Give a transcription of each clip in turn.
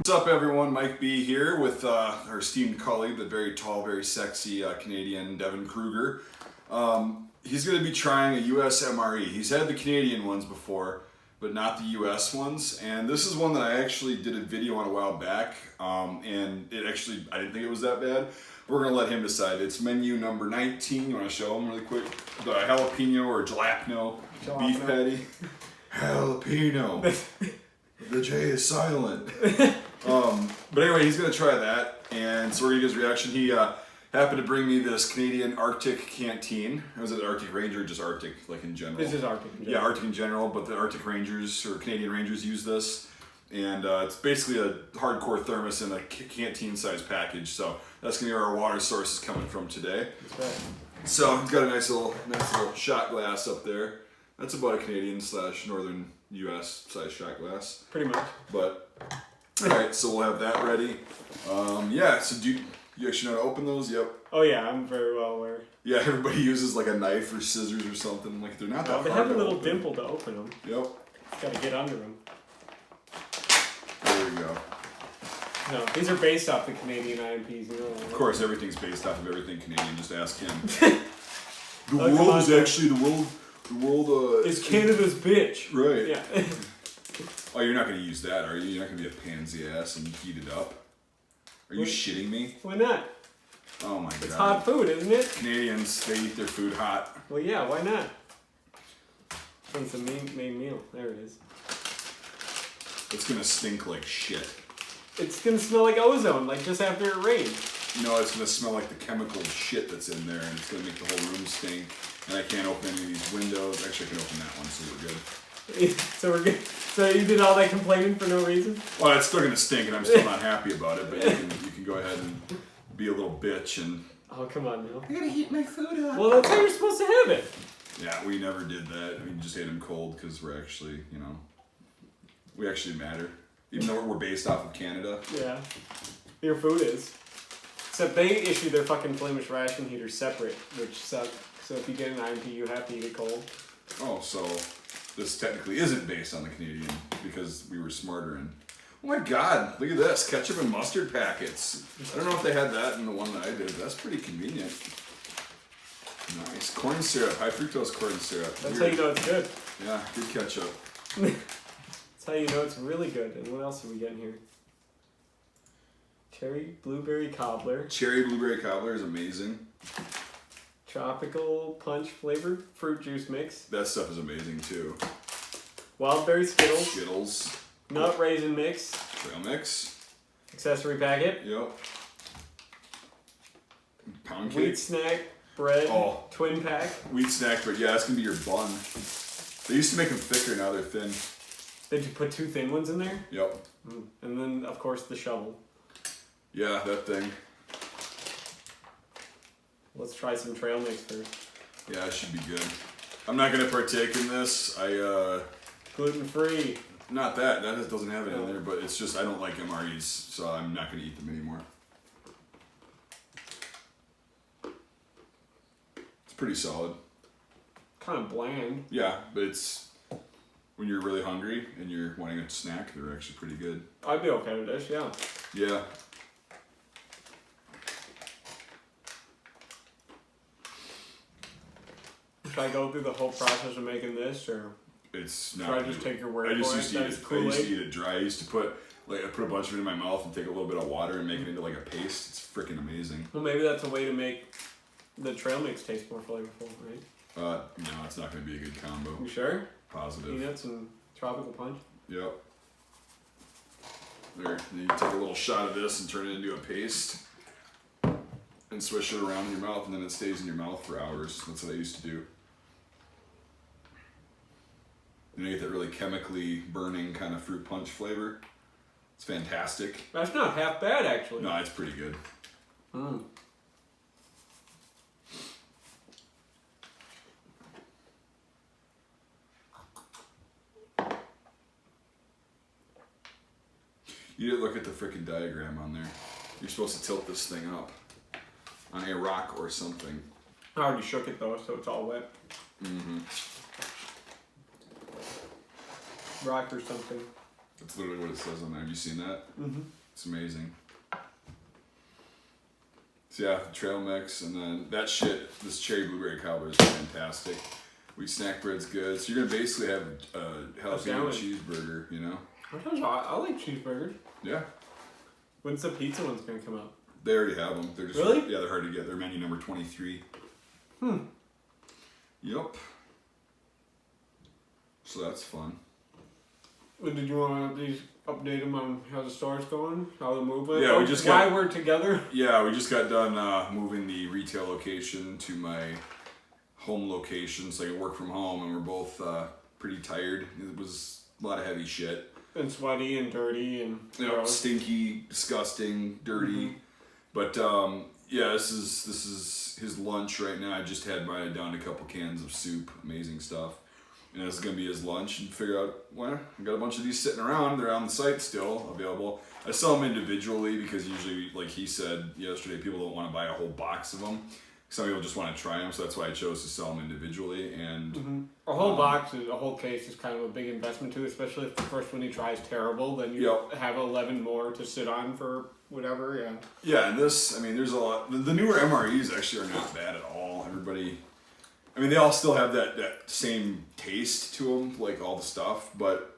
What's up, everyone? Mike B here with our esteemed colleague, the very tall, very sexy Canadian Devin Kruger. He's going to be trying a US MRE. He's had the Canadian ones before, but not the US ones. And this is one that I actually did a video on a while back, and I didn't think it was that bad. We're going to let him decide. It's menu number 19. You want to show him really quick? The jalapeno or jalapeno beef patty. Jalapeno. The J is silent. But anyway, he's going to try that, and so we're going to get his reaction. He happened to bring me this Canadian Arctic canteen. Was it Arctic Ranger or just Arctic, like in general? This is Arctic in general. Yeah, Arctic in general, but the Arctic Rangers, or Canadian Rangers, use this. And it's basically a hardcore thermos in a canteen-sized package, so that's going to be where our water source is coming from today. That's right. So he's got a nice little shot glass up there. That's about a Canadian/Northern U.S. size shot glass. Pretty much. But, alright, so we'll have that ready. Yeah, so do you actually know how to open those? Yep. Oh yeah, I'm very well aware. Yeah, everybody uses like a knife or scissors or something. Like, they're not that hard They have a little open. dimple to open them. Yep. Gotta get under them. There we go. No, these are based off the Canadian IMPs, you know. Of course, everything's based off of everything Canadian. Just ask him. The Oh, world is actually the world. It's Canada's bitch. Right. Yeah. Oh, you're not going to use that, are you? You're not going to be a pansy ass and heat it up? Are you shitting me? Why not? Oh my god. It's hot food, isn't it? Canadians, they eat their food hot. Well, yeah, why not? It's the main meal. There it is. It's going to stink like shit. It's gonna smell like ozone, like just after it rained. No, it's going to smell like the chemical shit that's in there, and it's going to make the whole room stink. And I can't open any of these windows. Actually, I can open that one, so we're good. So we're good. So you did all that complaining for no reason? Well, it's still going to stink, and I'm still not happy about it, but you can go ahead and be a little bitch and... Oh, come on now. I gotta heat my food up. Well, that's how you're supposed to have it. Yeah, we never did that. We just ate them cold because we're actually, we actually matter. Even though we're based off of Canada. Yeah. Your food is. Except they issue their fucking Flemish ration heaters separate, which suck. So if you get an IMP, you have to eat it cold. Oh, so this technically isn't based on the Canadian because we were smarter and... Oh my god, look at this. Ketchup and mustard packets. I don't know if they had that in the one that I did, but that's pretty convenient. Nice. Corn syrup, high fructose corn syrup. That's how you know it's good. Yeah, good ketchup. That's how you know it's really good. And what else are we getting here? Cherry blueberry cobbler. Cherry blueberry cobbler is amazing. Tropical punch flavored fruit juice mix. That stuff is amazing too. Wildberry Skittles. Skittles. Nut raisin mix. Trail mix. Accessory packet. Yep. Pound cake. Wheat snack bread. Oh. Twin pack. Wheat snack, but yeah, that's gonna be your bun. They used to make them thicker, now they're thin. Did you put 2 thin ones in there? Yep. And then, of course, the shovel. Yeah, that thing. Let's try some trail mix first. Yeah, it should be good. I'm not gonna partake in this. Gluten free. Not that. That doesn't have it in there, but it's just I don't like MREs, so I'm not gonna eat them anymore. It's pretty solid. Kind of bland. Yeah, but it's when you're really hungry and you're wanting a snack, they're actually pretty good. I'd be okay with this, yeah. Yeah. Should I go through the whole process of making this, or It's should not. I just take your word I just for used it? to eat it. I used to eat it dry. I used to put a bunch of it in my mouth and take a little bit of water and make it into like a paste. It's freaking amazing. Well, maybe that's a way to make the trail mix taste more flavorful, right? No, it's not going to be a good combo. You sure? Positive. Peanuts and tropical punch. Yep. There. Then you take a little shot of this and turn it into a paste, and swish it around in your mouth, and then it stays in your mouth for hours. That's what I used to do. And you get that really chemically burning kind of fruit punch flavor. It's fantastic. That's not half bad, actually. No, it's pretty good. Mm. You didn't look at the frickin' diagram on there. You're supposed to tilt this thing up on a rock or something. I already shook it though, so it's all wet. Mm-hmm. Rock or something. That's literally what it says on there. Have you seen that? Mm-hmm. It's amazing. So yeah, trail mix, and then that shit, this cherry blueberry cobbler is fantastic. Wheat snack bread's good. So you're gonna basically have a jalapeno cheeseburger, you know? I like cheeseburgers. Yeah. When's the pizza one's gonna come out? They already have them. They're just really? Yeah, they're hard to get. They're menu number 23. Yep. So that's fun. Did you want to update them on how the store's going? How the movement? Yeah, we just got... Why we're together? Yeah, we just got done moving the retail location to my home location so I can work from home, and we're both pretty tired. It was a lot of heavy shit. And sweaty and dirty and... stinky, disgusting, dirty. Mm-hmm. But yeah, this is his lunch right now. I just had mine down a couple cans of soup. Amazing stuff. And this is going to be his lunch, and figure out, well, I got a bunch of these sitting around. They're on the site still available. I sell them individually because usually, like he said yesterday, people don't want to buy a whole box of them. Some people just want to try them, so that's why I chose to sell them individually. And a whole box, a whole case is kind of a big investment too, especially if the first one you try is terrible. Then you have 11 more to sit on for whatever. Yeah. Yeah, and this, I mean, there's a lot. The newer MREs actually are not bad at all. Everybody, I mean, they all still have that same taste to them, like all the stuff, but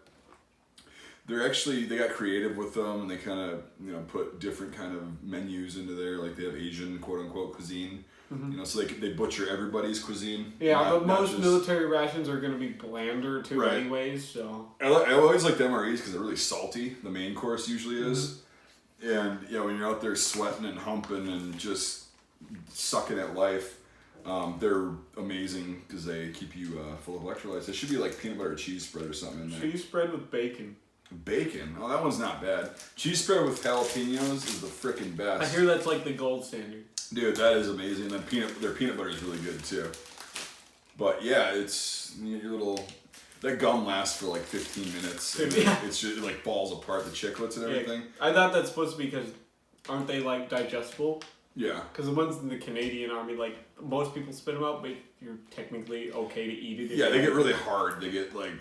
they're actually, they got creative with them, and they kind of, put different kind of menus into there. Like they have Asian quote unquote cuisine. Mm-hmm. So they butcher everybody's cuisine. Yeah, but most military rations are going to be blander too, anyways. So I always like the MREs because they're really salty. The main course usually is, and when you're out there sweating and humping and just sucking at life, they're amazing because they keep you full of electrolytes. It should be like peanut butter cheese spread or something in there. Cheese spread with bacon. Bacon? Oh, that one's not bad. Cheese spread with jalapenos is the frickin' best. I hear that's like the gold standard. Dude, that is amazing. And then their peanut butter is really good too. But yeah, it's your little... That gum lasts for like 15 minutes. And it's just, it like falls apart, the chiclets and everything. Yeah. I thought that's supposed to be because aren't they like digestible? Yeah. Because the ones in the Canadian Army, like most people spit them out, but you're technically okay to eat it. Yeah, they get really hard. They get like...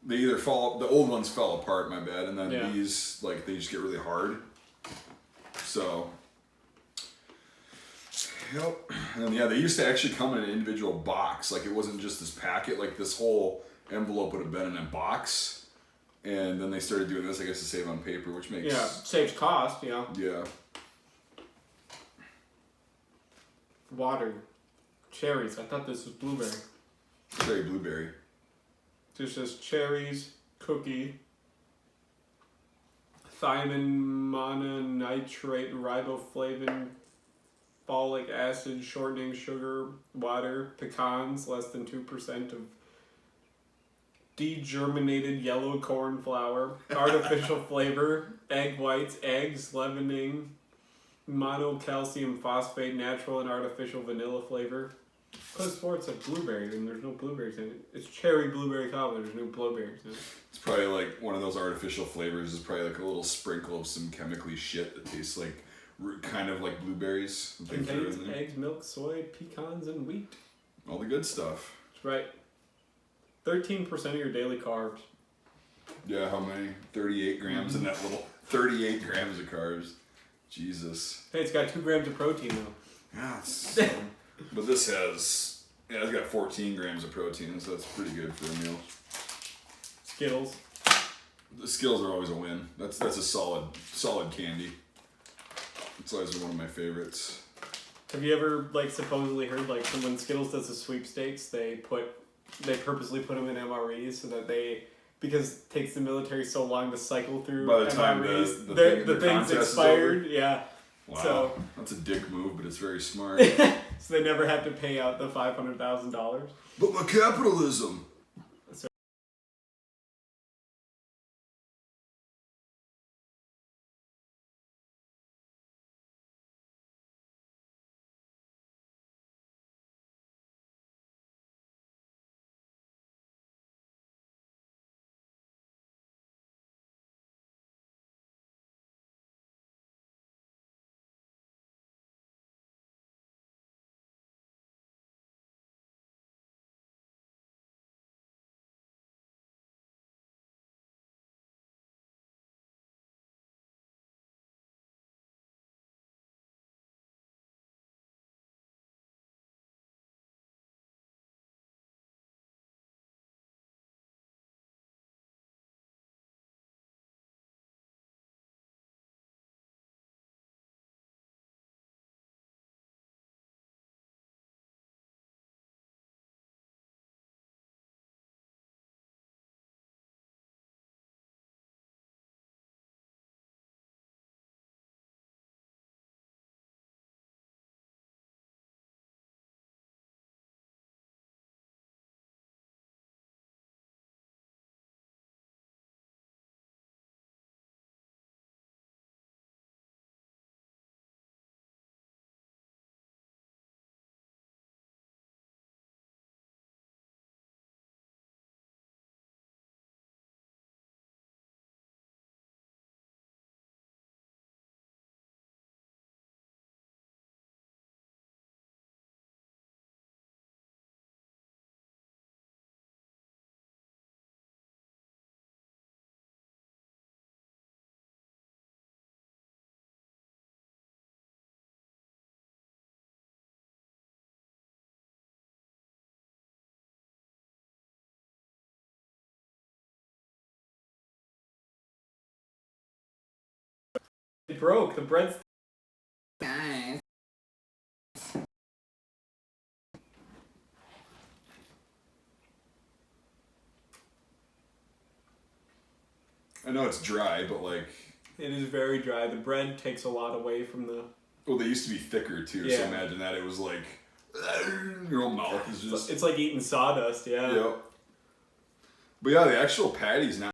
They either fall... The old ones fell apart, my bad. And then these, like, they just get really hard. So... Yep. And then, they used to actually come in an individual box. Like, it wasn't just this packet. Like, this whole envelope would have been in a box. And then they started doing this, I guess, to save on paper, which makes... Yeah, saves cost, Yeah. Water. Cherries. I thought this was blueberry. Cherry blueberry. This says cherries, cookie, thiamine, mononitrate, riboflavin, folic acid, shortening sugar, water, pecans, less than 2% of degerminated yellow corn flour, artificial flavor, egg whites, eggs, leavening, monocalcium phosphate, natural and artificial vanilla flavor. Because sports have blueberries and there's no blueberries in it. It's cherry blueberry cobbler, there's no blueberries in it. It's probably like one of those artificial flavors is probably like a little sprinkle of some chemically shit that tastes like kind of like blueberries. Contains eggs, milk, soy, pecans, and wheat. All the good stuff. That's right. 13% of your daily carbs. Yeah, how many? 38 grams in that little... 38 grams of carbs. Jesus. Hey, it's got 2 grams of protein though. Yeah, but this has... Yeah, it's got 14 grams of protein, so that's pretty good for a meal. Skittles. The Skittles are always a win. That's a solid candy. It's always one of my favorites. Have you ever supposedly heard when Skittles does the sweepstakes, they purposely put them in MREs so that because it takes the military so long to cycle through by the time MREs, the thing's expired. Yeah. Wow, so, that's a dick move, but it's very smart. So they never have to pay out the $500,000. But my capitalism. It broke. The bread's Guys. I know it's dry, but like... It is very dry. The bread takes a lot away from the... Well, they used to be thicker too, so imagine that. It was like... Your whole mouth is just... It's like eating sawdust, yeah. Yep. But yeah, the actual patty's now...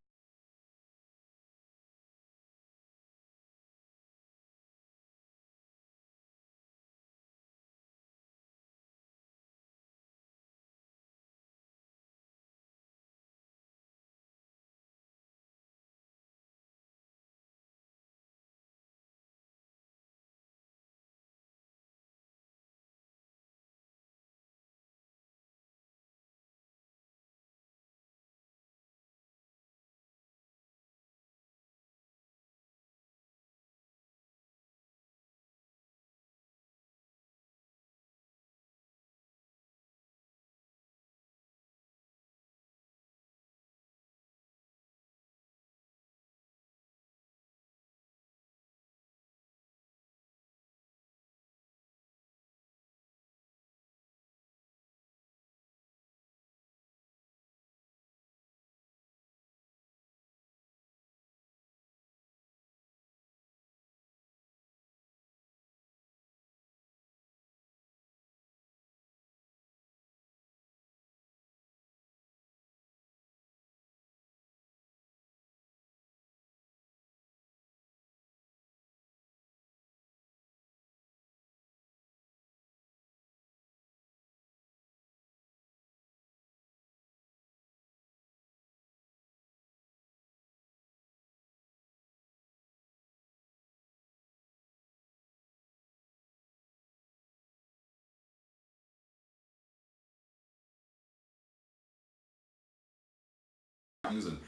And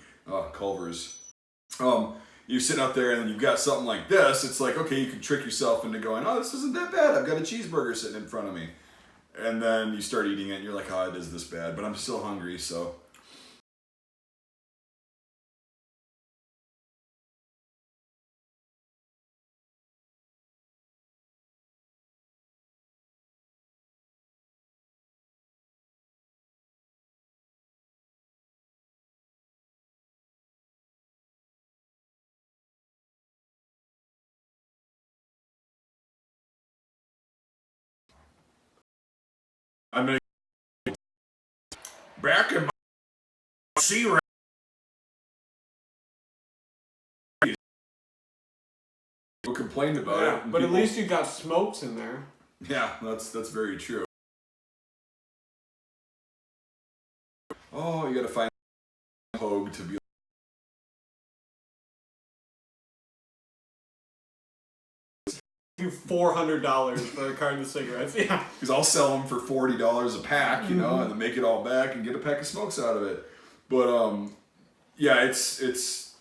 Culver's. You're sitting out there and you've got something like this. It's like, okay, you can trick yourself into going, oh, this isn't that bad. I've got a cheeseburger sitting in front of me. And then you start eating it and you're like, oh, it is this bad. But I'm still hungry, so... I'm gonna... Back in my... C-Rank. People complained about it. But at least you got smokes in there. Yeah, that's very true. Oh, you gotta find a hogue to be... You $400 for a carton of cigarettes. Yeah. Because I'll sell them for $40 a pack, you know, and then make it all back and get a pack of smokes out of it. But yeah, it's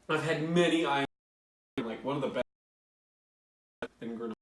I've had many like one of the best in Grenoble.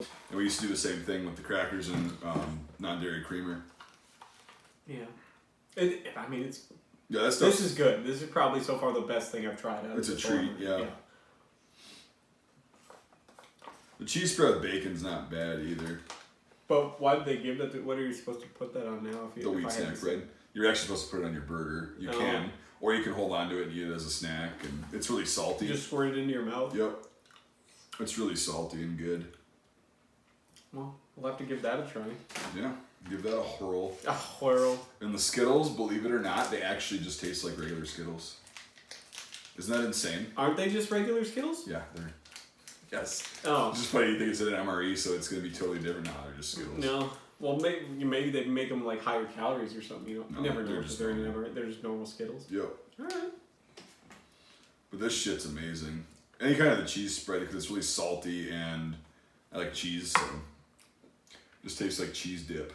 And we used to do the same thing with the crackers and non-dairy creamer. Yeah. I mean, it's. Yeah, that stuff. This is good. This is probably so far the best thing I've tried. It's a treat, yeah. The cheese spread with bacon's not bad either. But why did they give that? What are you supposed to put that on now? The wheat snack bread. You're actually supposed to put it on your burger. You can. Or you can hold on to it and eat it as a snack. And it's really salty. You just squirt it into your mouth? Yep. It's really salty and good. Well, we'll have to give that a try. Yeah. Give that a whirl. A whirl. And the Skittles, believe it or not, they actually just taste like regular Skittles. Isn't that insane? Aren't they just regular Skittles? Yeah, they're... Yes. Oh. Just funny you think it's an MRE, so it's going to be totally different. No, they're just Skittles. No. Well, maybe they make them like higher calories or something. You know, No, never know they're if just they're in an MRE. They're just normal Skittles. Yep. All right. But this shit's amazing. Any kind of the cheese spread, because it's really salty and I like cheese, so just tastes like cheese dip.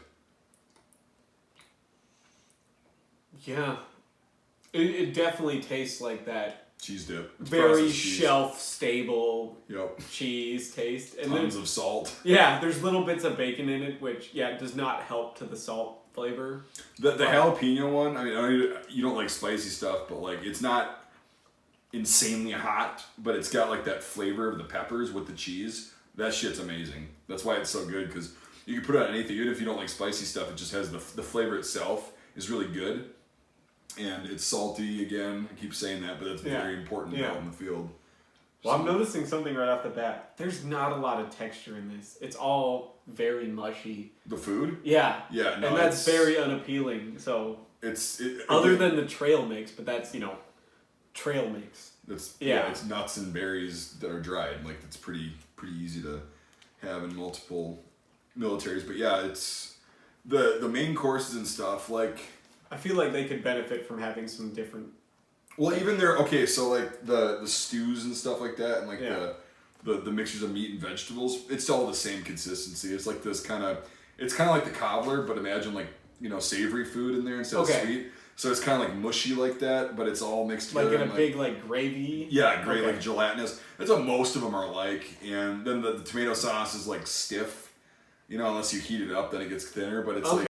Yeah. It definitely tastes like that. Cheese dip. It's Very processed cheese. shelf stable Yep. cheese taste. And Tons of salt. yeah, there's little bits of bacon in it, which does not help to the salt flavor. The jalapeno one, I mean, you don't like spicy stuff, but like it's not insanely hot, but it's got like that flavor of the peppers with the cheese. That shit's amazing. That's why it's so good, because you can put it on anything. Even if you don't like spicy stuff, it just has the flavor itself is really good. And it's salty again. I keep saying that, but that's very important out in the field. Well, I'm noticing something right off the bat. There's not a lot of texture in this. It's all very mushy. The food? Yeah. Yeah, no, and that's very unappealing. So other than the trail mix, but that's trail mix. It's nuts and berries that are dried. Like it's pretty easy to have in multiple militaries. But yeah, it's the main courses and stuff like. I feel like they could benefit from having some different. Well, even so like the stews and stuff like that, and like the mixtures of meat and vegetables, it's all the same consistency. It's like this it's kind of like the cobbler, but imagine like savory food in there instead of sweet. So it's kind of like mushy like that, but it's all mixed together. Like in a big like gravy. Yeah, like gelatinous. That's what most of them are like, and then the tomato sauce is like stiff. Unless you heat it up, then it gets thinner. But it's like